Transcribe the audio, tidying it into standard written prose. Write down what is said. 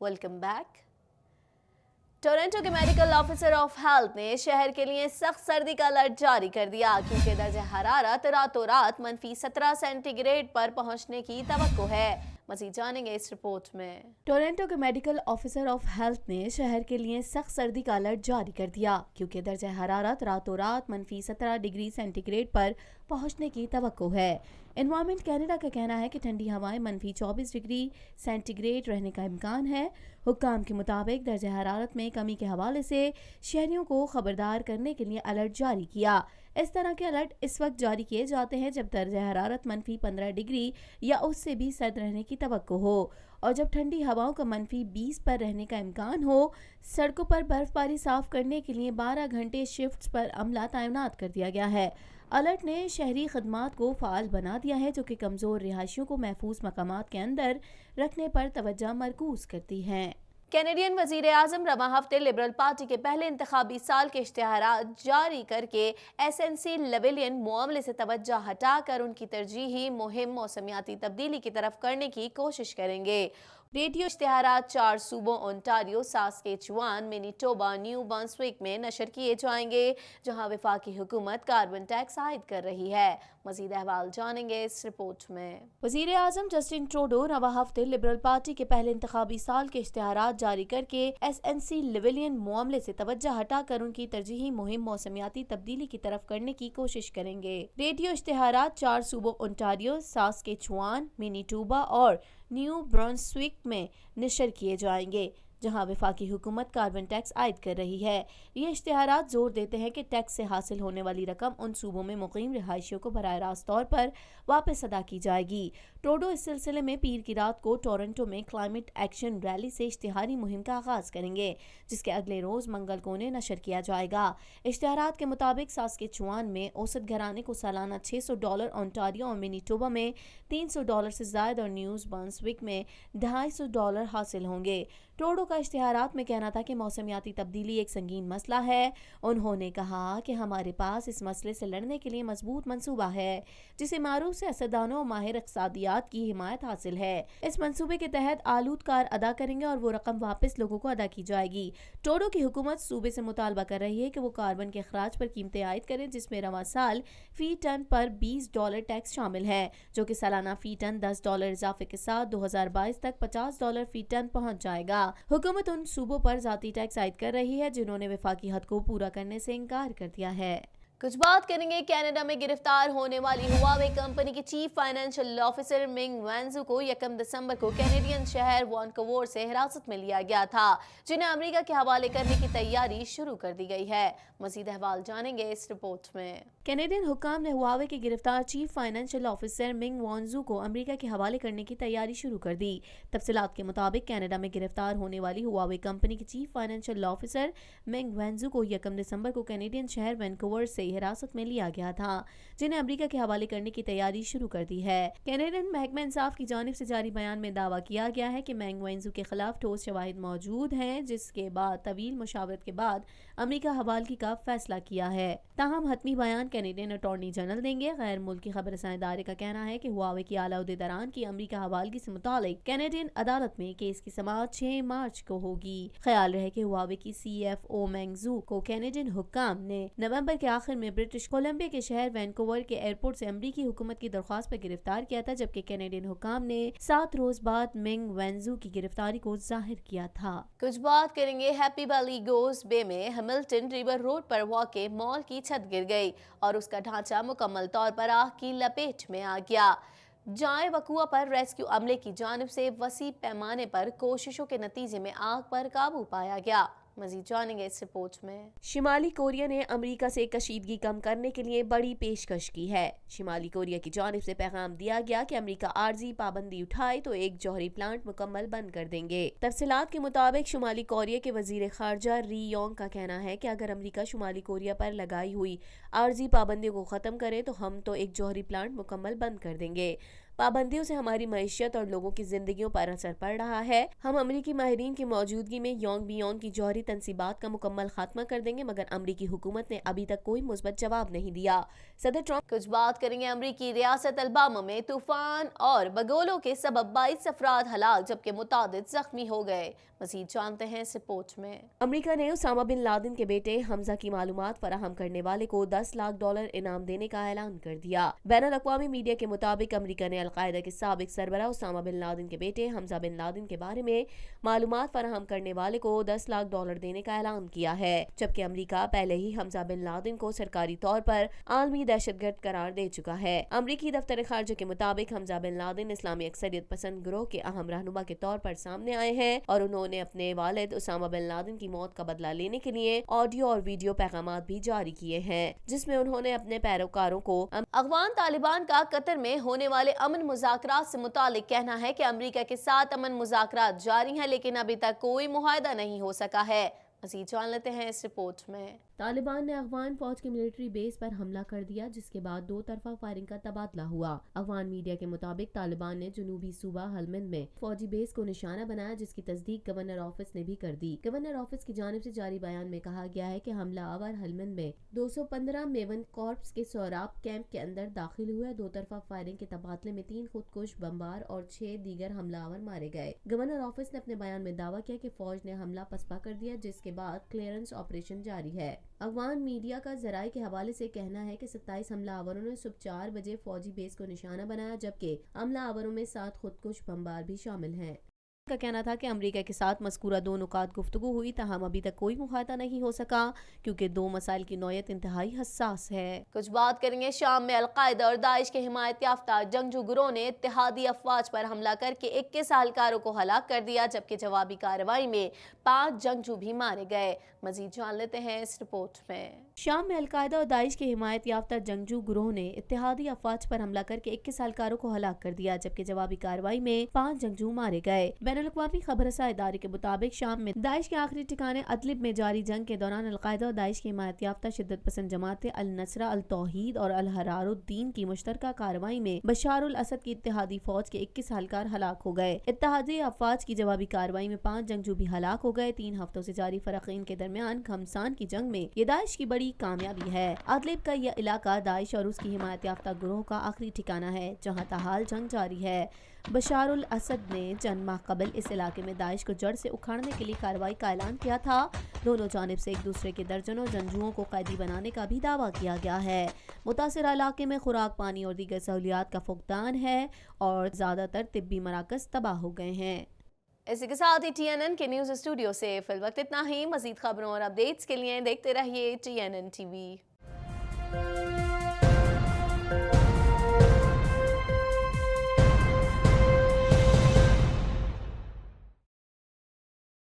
Welcome back. Toronto के medical officer of health ने शहर के लिए सख्त सर्दी का अलर्ट जारी कर दिया क्योंकि दर्जे हरारत रातों रात -17 सेंटीग्रेड पर पहुंचने की तवक्को है। मज़ीद जानेंगे इस रिपोर्ट में। टोरंटो के मेडिकल ऑफिसर ऑफ हेल्थ ने शहर के लिए सख्त सर्दी का अलर्ट जारी कर दिया क्योंकि दर्जे हरारत रातों रात -17 डिग्री सेंटीग्रेड पर पहुंचने की तवक्को है। एनवायरमेंट कैनेडा का कहना है कि ठंडी हवाएं -24 डिग्री सेंटीग्रेड रहने का इम्कान है। हुक्काम के मुताबिक दर्जे हरारत में कमी के हवाले से शहरियों को खबरदार करने के लिए अलर्ट जारी किया। इस तरह के अलर्ट इस वक्त जारी किए जाते हैं जब दर्जे हरारत -15 डिग्री या उससे भी सर्द रहने की तवक्को हो और जब ठंडी हवाओं का -20 पर रहने का इम्कान हो। सड़कों पर बर्फबारी साफ करने के लिए 12 घंटे शिफ्ट्स पर अमला तैनात कर दिया गया है। अलर्ट ने शहरी खदमात को फ़ाल बना दिया है जो कि कमज़ोर रिहायशियों को महफूज मकामात के अंदर रखने पर तवज्जो मरकूज करती हैं। कैनेडियन वज़ीर आज़म रवां हफ्ते लिबरल पार्टी के पहले इंतखाबी साल के इश्तिहारात जारी करके SNC लेवेलियन मामले से तवज्जो हटाकर उनकी तरजीही मुहिम मौसमियाती तब्दीली की तरफ करने की कोशिश करेंगे। रेडियो इश्तिहारात 4 सूबों Ontario, Saskatchewan, Manitoba, New Brunswick में नशर किए जाएंगे जहां वफाकी हुकूमत कार्बन टैक्स आयद कर रही है। मज़ीद अहवाल जानेंगे इस रिपोर्ट में। वज़ीर आज़म जस्टिन ट्रूडो रवां हफ्ते लिबरल पार्टी के पहले इंतखाबी साल के इश्तिहारात जारी करके SNC लेवेलियन मामले से तवज्जो हटाकर उनकी तरजीही मुहिम मौसमियाती तब्दीली की तरफ करने की कोशिश करेंगे। रेडियो इश्तिहारात 4 सूबों ओंटारियो, सास्केचुआन, मैनिटोबा और न्यू ब्रंसविक में नशर किए जाएंगे जहां वफाकी हुकूमत कार्बन टैक्स आयद कर रही है। ये इश्तिहारात जोर देते हैं कि टैक्स से हासिल होने वाली रकम उन सूबों में मुकीम रिहायशियों को बराह रास्त तौर पर वापस अदा की जाएगी। ट्रूडो इस सिलसिले में पीर की रात को टोरंटो में क्लाइमेट एक्शन रैली से इश्तिहारी मुहिम का आगाज करेंगे जिसके अगले रोज मंगल को उन्हें नशर किया जाएगा। इश्तिहारात के मुताबिक सास्केचुआन में औसत घराने को सालाना $600, ओंटारियो और मैनिटोबा में $300 से ज्यादा और न्यू ब्रंसविक में $250 हासिल होंगे। ट्रूडो का इश्तिहारात में कहना था कि मौसमियाती तब्दीली एक संगीन मसला है। उन्होंने कहा कि हमारे पास इस मसले से लड़ने के लिए मजबूत मंसूबा है जिसे मारूफ सियासतदानों और माहिर इक़्तिसादियात की हिमायत हासिल है। इस मंसूबे के तहत आलूदकार अदा करेंगे और वो रकम वापस लोगों को अदा की जाएगी। ट्रूडो की हुकूमत सूबे से मुतालबा कर रही है कि वो कार्बन के अखराज पर कीमतें आयद करें जिसमें रवां साल फी टन पर $20 टैक्स शामिल है जो कि सालाना फी टन $10 इजाफे के साथ 2022 तक $50 फी टन पहुँच जाएगा। हुकूमत उन सूबों पर जाती टैक्स आयद कर रही है जिन्होंने वफाकी हद को पूरा करने से इनकार कर दिया है। कुछ बात करेंगे कनाडा में गिरफ्तार होने वाली हुआवे कंपनी के चीफ फाइनेंशियल ऑफिसर मिंग वेंजू को 1 दिसंबर को कैनेडियन शहर वैंकूवर से हिरासत में लिया गया था जिन्हें अमेरिका के हवाले करने की तैयारी शुरू कर दी गई है। मजीद अहवाल जानेंगे इस रिपोर्ट में। कैनेडियन हुक्काम ने हुआवे के गिरफ्तार चीफ फाइनेंशियल ऑफिसर मिंग वेंजू को अमेरिका के हवाले करने की तैयारी शुरू कर दी। तफसीलात के मुताबिक कनाडा में गिरफ्तार होने वाली हुआवे कंपनी के चीफ फाइनेंशियल ऑफिसर मिंग वेंजू को 1 दिसंबर को कैनेडियन शहर वैंकूवर से हिरासत में लिया गया था जिन्हें अमेरिका के हवाले करने की तैयारी शुरू कर दी है। कैनेडियन महकमा इंसाफ की जानिब से जारी बयान में दावा किया गया है कि मैंग वेंजू के खिलाफ ठोस शवाहिद मौजूद हैं जिसके बाद तवील मुशावरत के बाद अमेरिका हवालगी का फैसला किया है। ताहम हतमी बयान कैनेडियन अटॉर्नी जनरल देंगे। गैर मुल्की खबर रसानी इदारे का कहना है कि हुआवे की आला उहदेदारान की अमेरिका हवालगी से मुतालिक कैनेडियन अदालत में केस की समाअत 6 मार्च को होगी। ख्याल रहे कि हुआवे की CFO मैंगजू को कैनेडियन हुक्काम ने नवंबर के आखिर में ब्रिटिश कोलंबिया के शहर वैंकूवर के एयरपोर्ट से अमेरिकी हुकूमत की दरख्वास्त पर गिरफ्तार किया था जबकि कैनेडियन हुक्काम ने 7 रोज बाद मिंग वेंजू की गिरफ्तारी को जाहिर किया था। कुछ बात करेंगे हैप्पी वैली गोस बे में हैमिल्टन रिवर रोड पर वाक़े मॉल की छत गिर गई और उसका ढांचा मुकम्मल तौर पर आग की लपेट में आ गया। जाए वकुआ पर रेस्क्यू अमले की जानिब से वसी पैमाने पर कोशिशों के नतीजे में आग पर काबू पाया गया। मजीद जानेंगे इस रिपोर्ट में। शिमाली कोरिया ने अमेरिका से कशीदगी कम करने के लिए बड़ी पेशकश की है। शिमाली कोरिया की जानिब से पैगाम दिया गया कि अमेरिका आर्जी पाबंदी उठाए तो एक जौहरी प्लांट मुकम्मल बंद कर देंगे। तफसीलात के मुताबिक शुमाली कोरिया के वजीर खारजा री योंग का कहना है कि अगर अमेरिका शुमाली कोरिया पर लगाई हुई आर्जी पाबंदी को खत्म करे तो हम तो एक जौहरी प्लांट मुकम्मल बंद कर देंगे। پابندیوں سے ہماری معیشت اور لوگوں کی زندگیوں پر اثر پڑ رہا ہے. ہم امریکی ماہرین کی موجودگی میں یونگ بیونگ کی جوہری تنصیبات کا مکمل خاتمہ کر دیں گے، مگر امریکی حکومت نے ابھی تک کوئی مثبت جواب نہیں دیا. صدر ٹرمپ کچھ بات کریں گے امریکی ریاست الاباما میں طوفان اور بگولوں کے سبب 22 افراد ہلاک جبکہ متعدد زخمی ہو گئے. مزید جانتے ہیں اس رپورٹ میں. امریکہ نے اسامہ بن لادن کے بیٹے حمزہ کی معلومات فراہم کرنے والے کو $10 لاکھ انعام دینے کا اعلان کر دیا. بین الاقوامی میڈیا کے مطابق امریکہ نے القاعدہ کے سابق سربراہ اسامہ بن لادن کے بیٹے حمزہ بن لادن کے بارے میں معلومات فراہم کرنے والے کو $10 لاکھ دینے کا اعلان کیا ہے، جبکہ امریکہ پہلے ہی حمزہ بن لادن کو سرکاری طور پر عالمی دہشت گرد قرار دے چکا ہے. امریکی دفتر خارجہ کے مطابق حمزہ بن لادن اسلامی اکثریت پسند گروہ کے اہم رہنما کے طور پر سامنے آئے ہیں اور انہوں نے اپنے والد اسامہ بن لادن کی موت کا بدلہ لینے کے لیے آڈیو اور ویڈیو پیغامات بھی جاری کیے ہیں، جس میں انہوں نے اپنے پیروکاروں کو افغان طالبان کا قطر میں ہونے والے امن مذاکرات سے متعلق کہنا ہے کہ امریکہ کے ساتھ امن مذاکرات جاری ہیں لیکن ابھی تک کوئی معاہدہ نہیں ہو سکا ہے. مزید جان لیتے ہیں اس رپورٹ میں. طالبان نے افغان فوج کے ملٹری بیس پر حملہ کر دیا، جس کے بعد دو طرفہ فائرنگ کا تبادلہ ہوا. افغان میڈیا کے مطابق طالبان نے جنوبی صوبہ ہلمند میں فوجی بیس کو نشانہ بنایا، جس کی تصدیق گورنر آفس نے بھی کر دی. گورنر آفس کی جانب سے جاری بیان میں کہا گیا ہے کہ حملہ آور ہلمند میں 215 میون کارپس کے سوراب کیمپ کے اندر داخل ہوئے. دو طرفہ فائرنگ کے تبادلے میں 3 خودکش بمبار اور 6 دیگر حملہ آور مارے گئے. گورنر آفس نے اپنے بیان میں دعویٰ کیا کہ فوج نے حملہ پسپا کر دیا، جس کے بعد کلیئرنس آپریشن جاری ہے. افغان میڈیا کا ذرائع کے حوالے سے کہنا ہے کہ 27 حملہ آوروں نے صبح 4 بجے فوجی بیس کو نشانہ بنایا، جبکہ حملہ آوروں میں 7 خودکش بمبار بھی شامل ہیں. کا کہنا تھا کہ امریکہ کے ساتھ مذکورہ 2 نکات گفتگو ہوئی، تاہم ابھی تک کوئی معاہدہ نہیں ہو سکا کیونکہ 2 مسائل کی نوعیت انتہائی حساس ہے. کچھ بات کریں گے شام میں القاعدہ اور داعش کے حمایت یافتہ جنگجو گروہ نے اتحادی افواج پر حملہ کر کے 21 اہلکاروں کو ہلاک کر دیا، جبکہ جوابی کارروائی میں 5 جنگجو بھی مارے گئے. مزید جان لیتے ہیں اس رپورٹ میں. شام میں القاعدہ اور داعش کے حمایت یافتہ جنگجو گروہ نے اتحادی افواج پر حملہ کر کے 21 اہلکاروں کو ہلاک کر دیا، جبکہ جوابی کارروائی میں 5 جنگجو مارے گئے. بین الاقوامی خبر رساں ادارے کے مطابق شام میں داعش کے آخری ٹھکانے ادلب میں جاری جنگ کے دوران القاعدہ اور داعش کی حمایت یافتہ شدت پسند جماعتیں النصرہ، التوحید اور الحرار الدین کی مشترکہ کارروائی میں بشار الاسد کی اتحادی فوج کے 21 اہلکار ہلاک ہو گئے. اتحادی افواج کی جوابی کارروائی میں 5 جنگجو بھی ہلاک ہو گئے. 3 ہفتوں سے جاری فریقین کے درمیان گھمسان کی جنگ میں یہ داعش کی بڑی کامیابی ہے. ادلب کا یہ علاقہ داعش اور اس کی حمایت یافتہ گروہ کا آخری ٹھکانہ ہے، جہاں تاحال جنگ جاری ہے. بشار الاسد نے چند ماہ قبل اس علاقے میں داعش کو جڑ سے اکھاڑنے کے لیے کارروائی کا اعلان کیا تھا. دونوں جانب سے ایک دوسرے کے درجنوں جنگجوؤں کو قیدی بنانے کا بھی دعویٰ کیا گیا ہے. متاثرہ علاقے میں خوراک، پانی اور دیگر سہولیات کا فقدان ہے اور زیادہ تر طبی مراکز تباہ ہو گئے ہیں. اسی کے ساتھ ہی TNN کے نیوز اسٹوڈیو سے فی الوقت اتنا ہی. مزید خبروں اور اپڈیٹس کے لیے دیکھتے رہیے TNN TV.